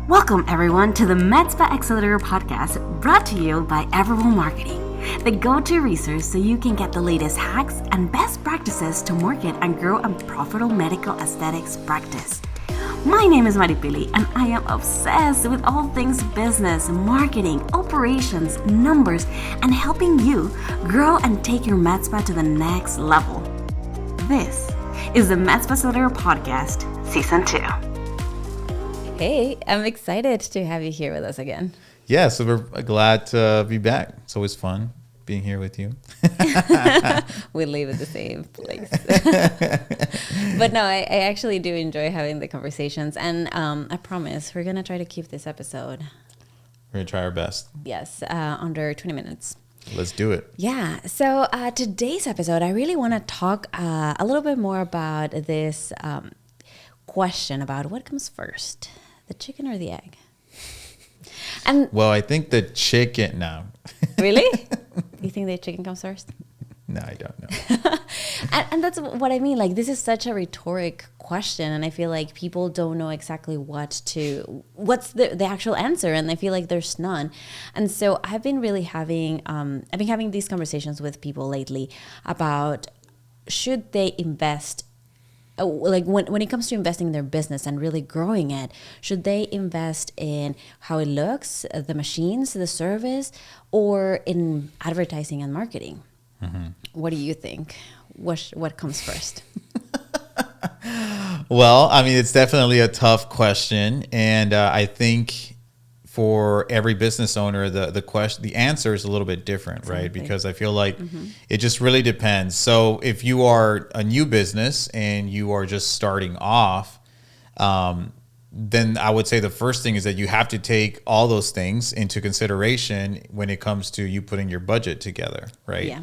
Welcome everyone to the Med Spa Accelerator Podcast, brought to you by Everable Marketing, the go-to resource so you can get the latest hacks and best practices to market and grow a profitable medical aesthetics practice. My name is Maripili and I am obsessed with all things business, marketing, operations, numbers, and helping you grow and take your med spa to the next level. This is the Medspa Accelerator Podcast, Season 2. Hey, I'm excited to have you here with us again. Yeah, so we're glad to be back. It's always fun being here with you. We live at the same place. But no, I actually do enjoy having the conversations. And I promise we're going to try to keep this episode. We're going to try our best. Yes, under 20 minutes. Let's do it. Yeah. So today's episode, I really want to talk a little bit more about this question about what comes first, the chicken or the egg? And well, I think the chicken now. Really? You think the chicken comes first? No, I don't know. And that's what I mean. Like, this is such a rhetoric question, and I feel like people don't know exactly what's the actual answer, and I feel like there's none. And so I've been really having these conversations with people lately about should they invest. Like when it comes to investing in their business and really growing it, should they invest in how it looks, the machines, the service, or in advertising and marketing? Mm-hmm. What do you think? What comes first? Well, I mean, it's definitely a tough question, and I think for every business owner, the answer is a little bit different, exactly. Right? Because I feel like it just really depends. So if you are a new business and you are just starting off, then I would say the first thing is that you have to take all those things into consideration when it comes to you putting your budget together, right? Yeah.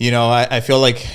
You know, I feel like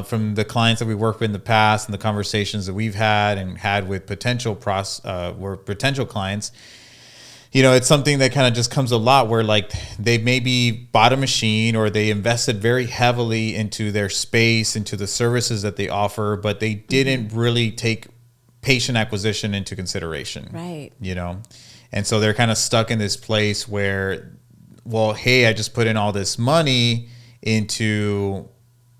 from the clients that we worked with in the past and the conversations that we've had with potential clients, you know, it's something that kind of just comes a lot where like they maybe bought a machine or they invested very heavily into their space, into the services that they offer, but they didn't really take patient acquisition into consideration. Right. You know, and so they're kind of stuck in this place where, well, hey, I just put in all this money into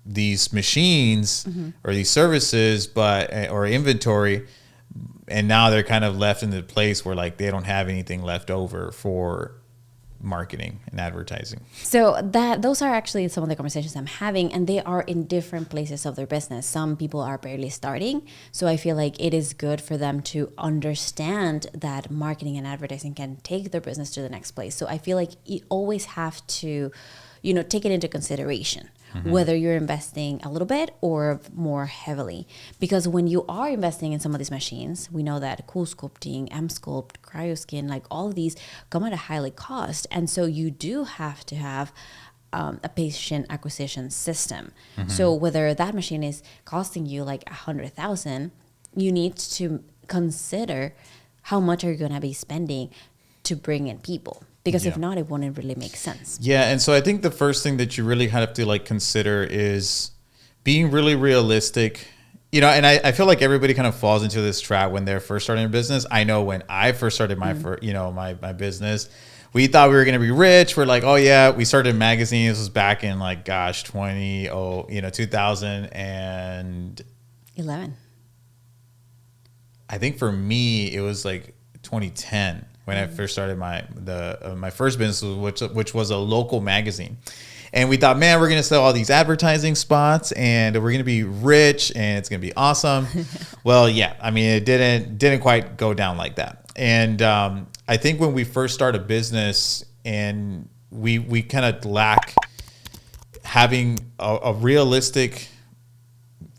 these machines or these services, or inventory. And now they're kind of left in the place where like they don't have anything left over for marketing and advertising. So those are actually some of the conversations I'm having, and they are in different places of their business. Some people are barely starting. So I feel like it is good for them to understand that marketing and advertising can take their business to the next place. So I feel like you always have to, take it into consideration. Whether you're investing a little bit or more heavily. Because when you are investing in some of these machines, we know that Cool Sculpting, M-Sculpt, CryoSkin, like all of these come at a highly cost. And so you do have to have a patient acquisition system. So whether that machine is costing you like $100,000, you need to consider how much are you going to be spending to bring in people. Because if not, it wouldn't really make sense. Yeah, and so I think the first thing that you really have to like consider is being really realistic. You know, and I feel like everybody kind of falls into this trap when they're first starting a business. I know when I first started my my business, we thought we were going to be rich. We're like, oh yeah, we started a magazine. This was back in like 2011. I think for me it was like 2010. When I first started my first business, which was a local magazine. And we thought, man, we're going to sell all these advertising spots and we're going to be rich and it's going to be awesome. Well, yeah, I mean, it didn't quite go down like that. And I think when we first start a business and we kind of lack having a realistic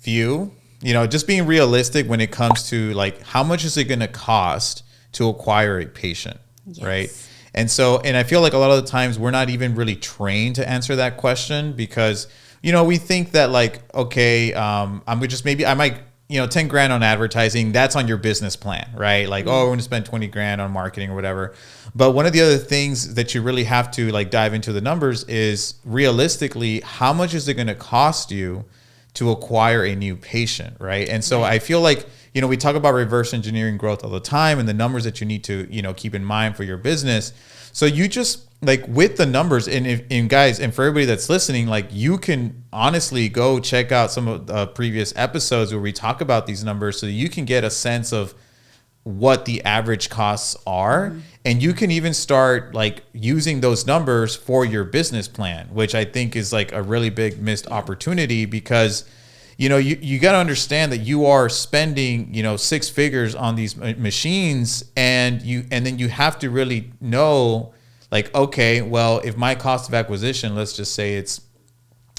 view, just being realistic when it comes to like, how much is it going to cost to acquire a patient, right? And I feel like a lot of the times we're not even really trained to answer that question because, we think that like, okay, I might, 10 grand on advertising, that's on your business plan, right? Like, we're going to spend 20 grand on marketing or whatever. But one of the other things that you really have to like dive into the numbers is realistically, how much is it going to cost you to acquire a new patient, right? And so I feel like we talk about reverse engineering growth all the time and the numbers that you need to, keep in mind for your business. So you just like with the numbers and guys, and for everybody that's listening, like you can honestly go check out some of the previous episodes where we talk about these numbers so you can get a sense of what the average costs are. And you can even start like using those numbers for your business plan, which I think is like a really big missed opportunity, because you got to understand that you are spending, 6 figures on these machines, and then you have to really know, like, okay, well, if my cost of acquisition, let's just say it's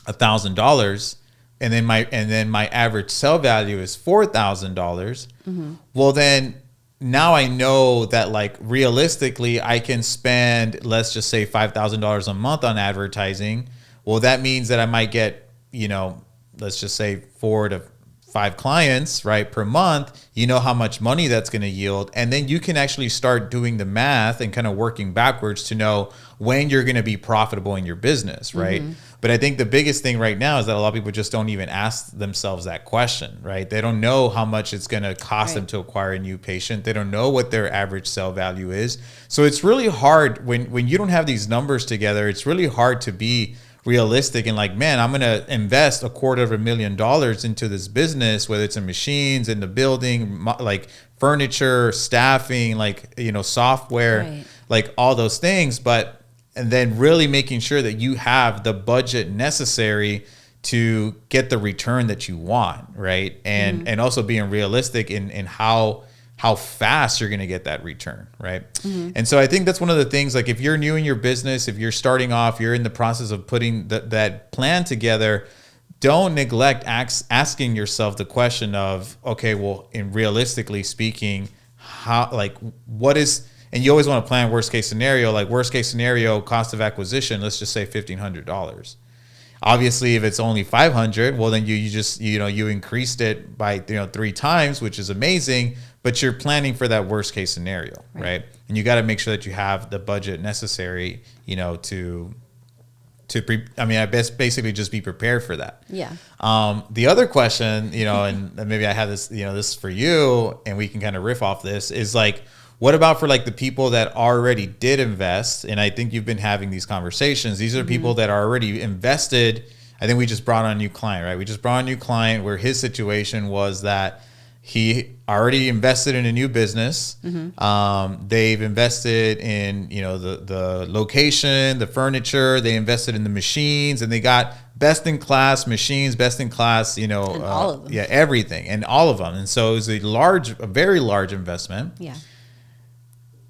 $1,000, and then my average sell value is $4,000. Well, then now I know that, like, realistically, I can spend, let's just say $5,000 a month on advertising. Well, that means that I might get, let's just say 4 to 5 clients, right, per month. You know how much money that's going to yield. And then you can actually start doing the math and kind of working backwards to know when you're going to be profitable in your business, right? But I think the biggest thing right now is that a lot of people just don't even ask themselves that question, right? They don't know how much it's going to cost them to acquire a new patient. They don't know what their average sell value is. So it's really hard when you don't have these numbers together. It's really hard to be realistic and like, man, I'm going to invest $250,000 into this business, whether it's in machines, in the building, like furniture, staffing, like, software, like all those things. And then really making sure that you have the budget necessary to get the return that you want, right? And also being realistic in how fast you're going to get that return, right? And so I think that's one of the things, like if you're new in your business, if you're starting off, you're in the process of putting that plan together, don't neglect asking yourself the question of, okay, well, realistically speaking, what is, and you always want to plan worst case scenario, like worst case scenario cost of acquisition, let's just say $1,500. Obviously, if it's only $500, well, then you just, you increased it by, 3 times, which is amazing, but you're planning for that worst case scenario, right? And you got to make sure that you have the budget necessary, basically just be prepared for that. Yeah. The other question, and maybe I have this, this for you, and we can kind of riff off this, is like, what about for like the people that already did invest? And I think you've been having these conversations. These are people that are already invested. I think we just brought on a new client, right? We just brought on a new client where his situation was that he already invested in a new business. They've invested in, the location, the furniture. They invested in the machines, and they got best in class machines, best in class, all of them. everything, and all of them. And so it was a very large investment. Yeah.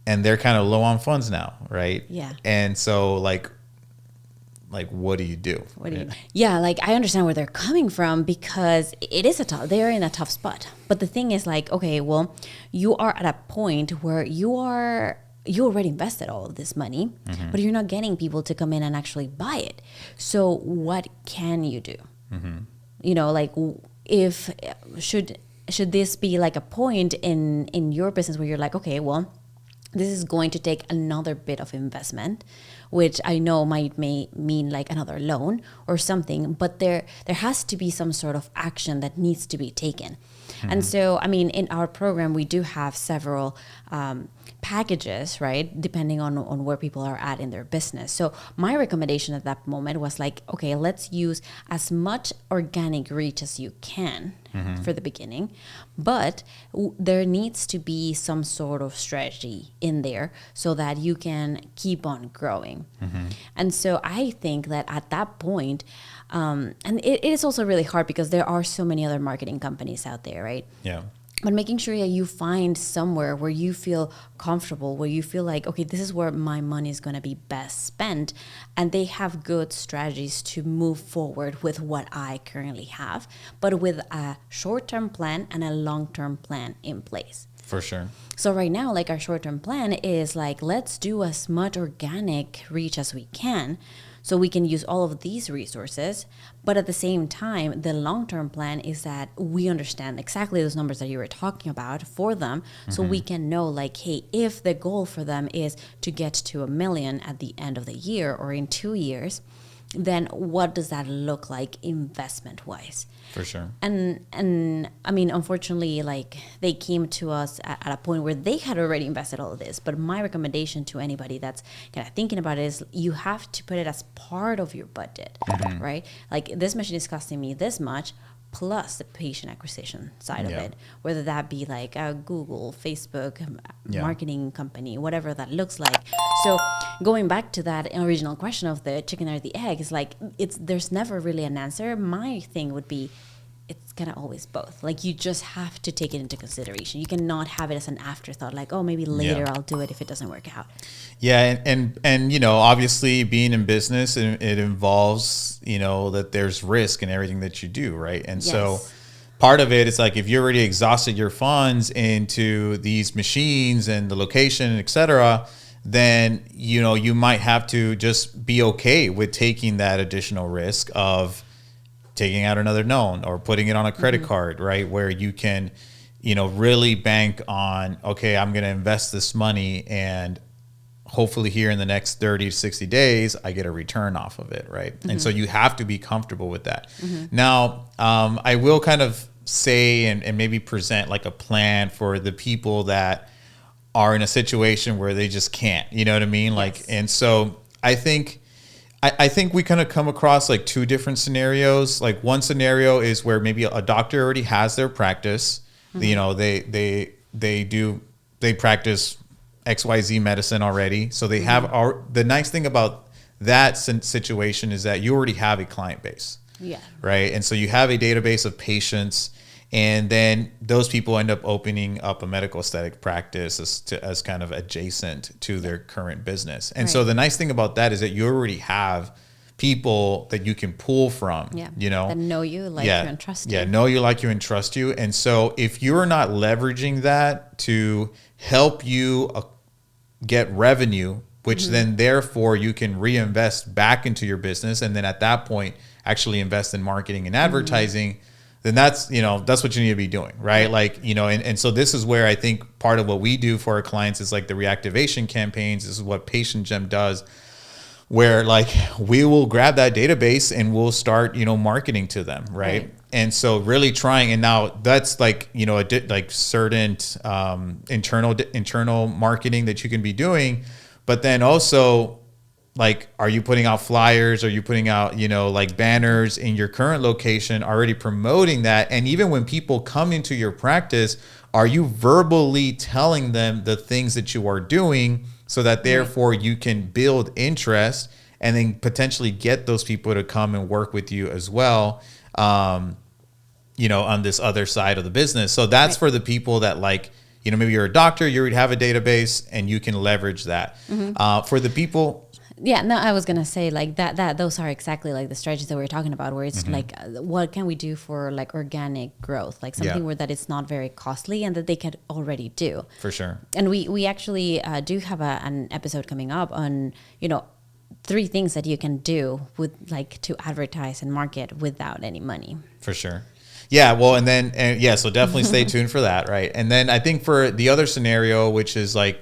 And they're kind of low on funds now, right? Yeah. And so like what do you do? Yeah, like I understand where they're coming from, because it is they're in a tough spot. But the thing is, like, okay, well, you are at a point where you already invested all of this money, but you're not getting people to come in and actually buy it. So what can you do? Like if should this be like a point in your business where you're like, okay, well, this is going to take another bit of investment, which I know may mean like another loan or something, but there has to be some sort of action that needs to be taken. And so, I mean, in our program, we do have several packages, right? Depending on where people are at in their business. So my recommendation at that moment was like, okay, let's use as much organic reach as you can for the beginning, but there needs to be some sort of strategy in there so that you can keep on growing. And so I think that at that point, and it is also really hard because there are so many other marketing companies out there, right? Yeah. But making sure that you find somewhere where you feel comfortable, where you feel like, okay, this is where my money is going to be best spent. And they have good strategies to move forward with what I currently have, but with a short-term plan and a long-term plan in place. For sure. So right now, like our short-term plan is like, let's do as much organic reach as we can, so we can use all of these resources. But at the same time, the long-term plan is that we understand exactly those numbers that you were talking about for them. So we can know like, hey, if the goal for them is to get to $1 million at the end of the year or in 2 years, then what does that look like investment wise? For sure. And I mean, unfortunately, like they came to us at a point where they had already invested all of this. But my recommendation to anybody that's kind of thinking about it is you have to put it as part of your budget, right? Like this machine is costing me this much, plus the patient acquisition side of it, whether that be like a Google, Facebook, marketing company, whatever that looks like. So going back to that original question of the chicken or the egg, is like there's never really an answer. My thing would be it's kind of always both. Like you just have to take it into consideration. You cannot have it as an afterthought, like, oh, maybe later I'll do it if it doesn't work out. Yeah, and you know, obviously being in business, it involves, you know, that there's risk in everything that you do, right? And so part of it is like if you already exhausted your funds into these machines and the location, et cetera, then, you know, you might have to just be okay with taking that additional risk of taking out another loan or putting it on a credit card, right? Where you can, you know, really bank on, okay, I'm going to invest this money and hopefully here in the next 30 to 60 days, I get a return off of it, right? And so you have to be comfortable with that. Now, I will kind of say and maybe present like a plan for the people that are in a situation where they just can't, you know what I mean? Like, and so I think we kind of come across like two different scenarios. Like one scenario is where maybe a doctor already has their practice. You know, they practice XYZ medicine already. So they have the nice thing about that situation is that you already have a client base. Yeah. Right. And so you have a database of patients, and then those people end up opening up a medical aesthetic practice as kind of adjacent to their current business. And so the nice thing about that is that you already have people that you can pull from, you know, that know you, like you, and trust you. Yeah, know you, like you, and trust you. And so if you're not leveraging that to help you get revenue, which then therefore you can reinvest back into your business, and then at that point actually invest in marketing and advertising, then that's, you know, that's what you need to be doing, right? Like, you know, and so this is where I think part of what we do for our clients is like the reactivation campaigns. This is what PatientGem does, where like we will grab that database and we'll start, you know, marketing to them, right? And so really trying, and now that's like, you know, like certain internal marketing that you can be doing, but then also like, are you putting out flyers? Are you putting out, you know, like banners in your current location, already promoting that? And even when people come into your practice, are you verbally telling them the things that you are doing so that therefore you can build interest and then potentially get those people to come and work with you as well, you know, on this other side of the business. So that's for the people that like, you know, maybe you're a doctor, you already have a database and you can leverage that. For the people... Yeah, no, I was going to say like that those are exactly like the strategies that we're talking about, where it's like, what can we do for like organic growth? Like something where that it's not very costly and that they can already do. For sure. And we actually do have an episode coming up on, you know, 3 things that you can do with like to advertise and market without any money. For sure. Yeah. Well, so definitely stay tuned for that. Right. And then I think for the other scenario, which is like,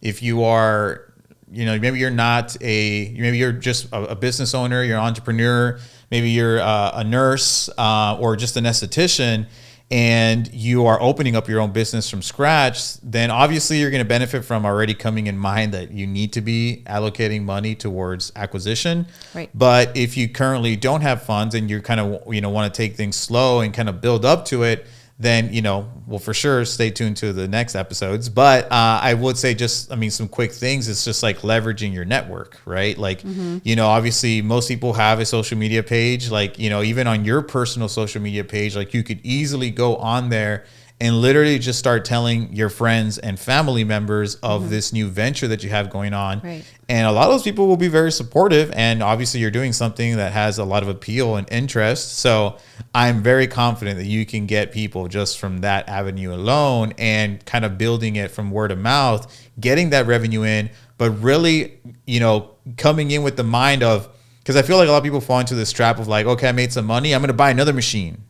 if you are, you know, maybe you're just a business owner, you're an entrepreneur, maybe you're a nurse or just an esthetician, and you are opening up your own business from scratch, then obviously you're going to benefit from already coming in mind that you need to be allocating money towards acquisition. Right. But if you currently don't have funds and you kind of, you know, want to take things slow and kind of build up to it, then, you know, well, for sure, stay tuned to the next episodes. But I would say some quick things. It's just like leveraging your network, right? Like, you know, obviously most people have a social media page. Like, you know, even on your personal social media page, like you could easily go on there and literally just start telling your friends and family members of this new venture that you have going on. Right. And a lot of those people will be very supportive. And obviously you're doing something that has a lot of appeal and interest. So I'm very confident that you can get people just from that avenue alone and kind of building it from word of mouth, getting that revenue in, but really, you know, coming in with the mind of, because I feel like a lot of people fall into this trap of like, okay, I made some money, I'm going to buy another machine.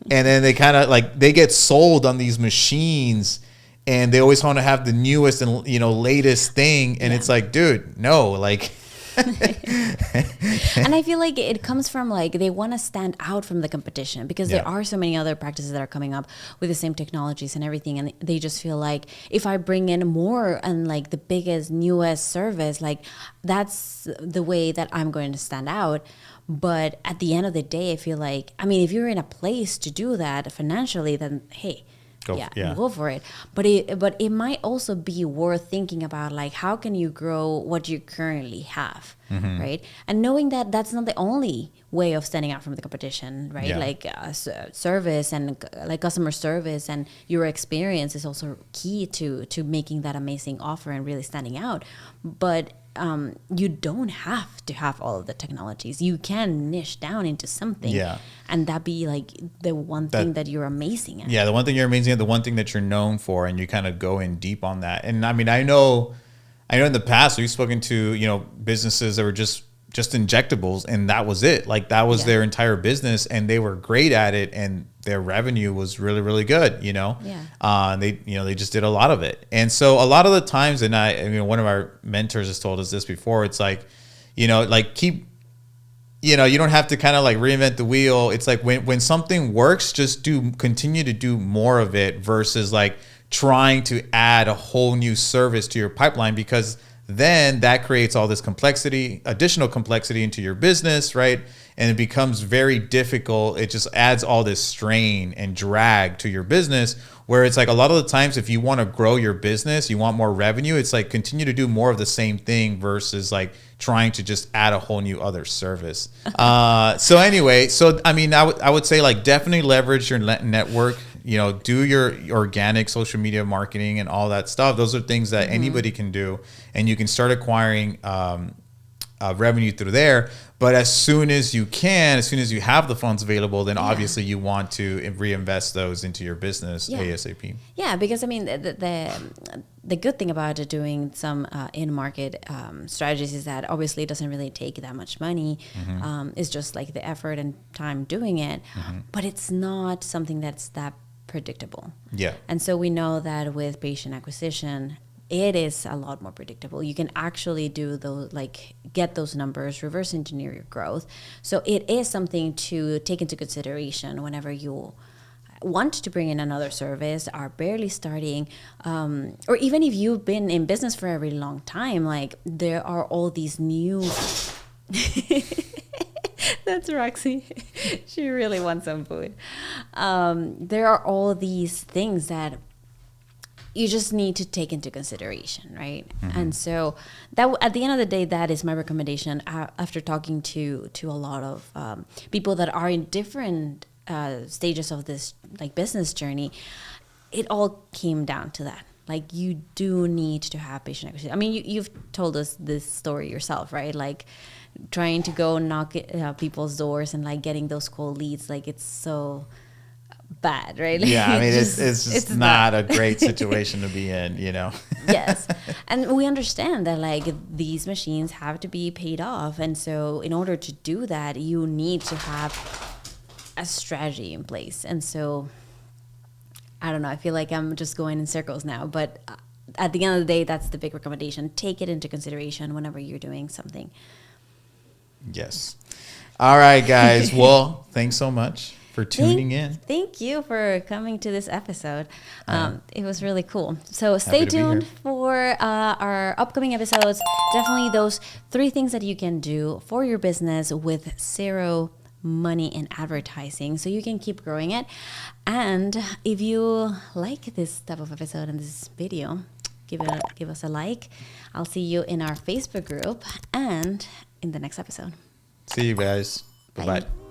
And then they kind of like, they get sold on these machines and they always want to have the newest and, you know, latest thing. And it's like, dude, no, like And I feel like it comes from like they want to stand out from the competition because there are so many other practices that are coming up with the same technologies and everything, and they just feel like if I bring in more and like the biggest, newest service, like that's the way that I'm going to stand out. But at the end of the day, I feel like, I mean, if you're in a place to do that financially, then hey, go for it. But it might also be worth thinking about, like, how can you grow what you currently have, right? And knowing that that's not the only way of standing out from the competition, right? Yeah. Like service and like customer service and your experience is also key to making that amazing offer and really standing out. But you don't have to have all of the technologies. You can niche down into something, and that be like the one thing that you're amazing at. Yeah, the one thing you're amazing at, the one thing that you're known for, and you kind of go in deep on that. And I mean, I know in the past we've spoken to businesses that were just injectables, and that was it. Like that was their entire business, and they were great at it, and their revenue was really, really good. They just did a lot of it, and so a lot of the times, and I mean, one of our mentors has told us this before. It's like, keep. You don't have to kind of like reinvent the wheel. It's like when something works, just continue to do more of it versus like trying to add a whole new service to your pipeline, because then that creates all this additional complexity into your business, right? And it becomes very difficult. It just adds all this strain and drag to your business, where it's like a lot of the times if you want to grow your business, you want more revenue, it's like continue to do more of the same thing versus like trying to just add a whole new other service. So I mean, I would say like definitely leverage your network. Do your organic social media marketing and all that stuff. Those are things that anybody can do, and you can start acquiring revenue through there. But as soon as you have the funds available, then obviously you want to reinvest those into your business ASAP. Yeah, because I mean, the good thing about doing some in-market strategies is that obviously it doesn't really take that much money. It's just like the effort and time doing it, but it's not something that's that predictable. Yeah. And so we know that with patient acquisition, it is a lot more predictable. You can actually do those, like get those numbers, reverse engineer your growth. So it is something to take into consideration whenever you want to bring in another service, are barely starting, or even if you've been in business for a really long time, like there are all these new... That's Roxy. She really wants some food. There are all these things that you just need to take into consideration, right? And so that at the end of the day, that is my recommendation after talking to a lot of people that are in different stages of this like business journey. It all came down to that. Like you do need to have patient acquisition. I mean, you've told us this story yourself, right? Like trying to go knock people's doors and like getting those cold leads, like it's so bad, right? Like, yeah, I mean, it's just not a great situation to be in, Yes, and we understand that like these machines have to be paid off, and so in order to do that, you need to have a strategy in place. And so I don't know, I feel like I'm just going in circles now, but at the end of the day, that's the big recommendation. Take it into consideration whenever you're doing something. Yes. All right, guys. Well, thanks so much for tuning in. Thank you for coming to this episode. It was really cool. So stay tuned for our upcoming episodes. Definitely those 3 things that you can do for your business with zero money in advertising so you can keep growing it. And if you like this type of episode and this video, give us a like. I'll see you in our Facebook group and in the next episode. See you guys. Bye-bye. Bye.